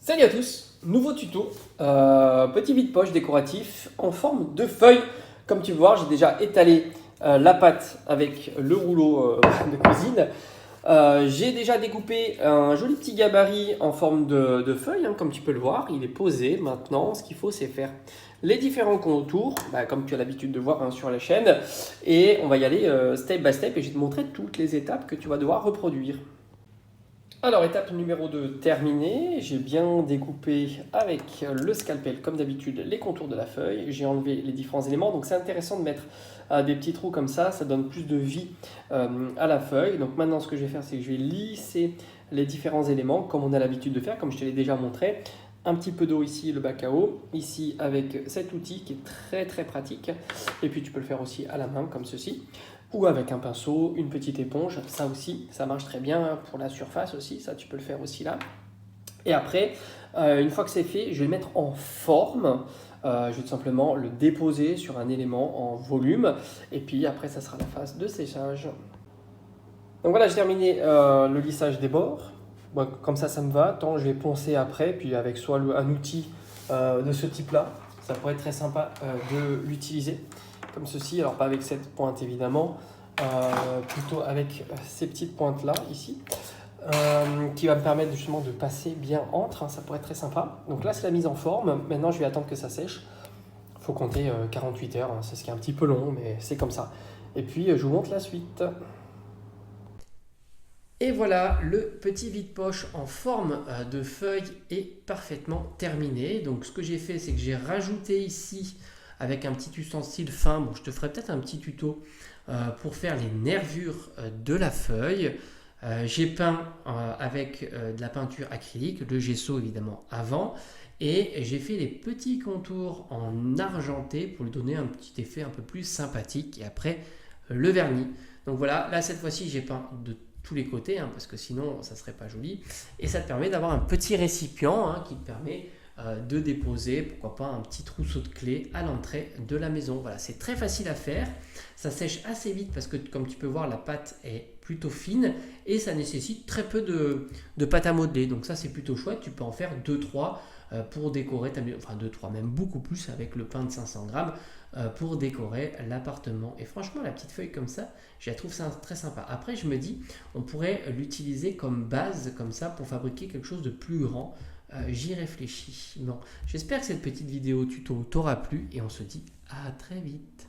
Salut à tous, nouveau tuto, petit vide-poche décoratif en forme de feuille. Comme tu peux voir, j'ai déjà étalé la pâte avec le rouleau de cuisine. J'ai déjà découpé un joli petit gabarit en forme de feuille, hein, comme tu peux le voir. Il est posé. Maintenant, ce qu'il faut, c'est faire les différents contours, comme tu as l'habitude de voir, hein, sur la chaîne. Et on va y aller step by step et je vais te montrer toutes les étapes que tu vas devoir reproduire. Alors, étape numéro 2 terminée. J'ai bien découpé avec le scalpel, comme d'habitude, les contours de la feuille. J'ai enlevé les différents éléments. Donc, c'est intéressant de mettre des petits trous comme ça donne plus de vie à la feuille. Donc, maintenant, ce que je vais faire, c'est que je vais lisser les différents éléments, comme on a l'habitude de faire, comme je te l'ai déjà montré. Un petit peu d'eau ici, le bac à eau, ici avec cet outil qui est très très pratique. Et puis, tu peux le faire aussi à la main, comme ceci. Ou avec un pinceau, une petite éponge, ça aussi, ça marche très bien pour la surface aussi, ça tu peux le faire aussi là. Et après, une fois que c'est fait, je vais le mettre en forme. Je vais tout simplement le déposer sur un élément en volume. Et puis après, ça sera la phase de séchage. Donc voilà, j'ai terminé le lissage des bords. Bon, comme ça me va. Tant je vais poncer après, puis avec soit un outil de ce type-là, ça pourrait être très sympa de l'utiliser. Comme ceci, alors pas avec cette pointe évidemment, plutôt avec ces petites pointes là ici, qui va me permettre justement de passer bien entre, hein, ça pourrait être très sympa. Donc là c'est la mise en forme, maintenant je vais attendre que ça sèche, il faut compter 48 heures, hein, c'est ce qui est un petit peu long mais c'est comme ça. Et puis je vous montre la suite. Et voilà, le petit vide-poche en forme de feuille est parfaitement terminé. Donc ce que j'ai fait, c'est que j'ai rajouté ici avec un petit ustensile fin. Bon, je te ferai peut-être un petit tuto pour faire les nervures de la feuille. J'ai peint avec de la peinture acrylique, le gesso évidemment avant. Et j'ai fait les petits contours en argenté pour lui donner un petit effet un peu plus sympathique. Et après, le vernis. Donc voilà, là cette fois-ci, j'ai peint de tous les côtés, hein, parce que sinon ça serait pas joli, et ça te permet d'avoir un petit récipient, hein, qui te permet de déposer, pourquoi pas, un petit trousseau de clés à l'entrée de la maison. Voilà, c'est très facile à faire, ça sèche assez vite parce que comme tu peux voir, la pâte est plutôt fine et ça nécessite très peu de pâte à modeler, donc ça c'est plutôt chouette. Tu peux en faire 2-3 pour décorer ta maison, enfin 2-3, même beaucoup plus avec le pain de 500 grammes pour décorer l'appartement. Et franchement, la petite feuille comme ça, je la trouve ça très sympa. Après, je me dis, on pourrait l'utiliser comme base, comme ça, pour fabriquer quelque chose de plus grand. J'y réfléchis. Bon, j'espère que cette petite vidéo tuto t'aura plu et on se dit à très vite.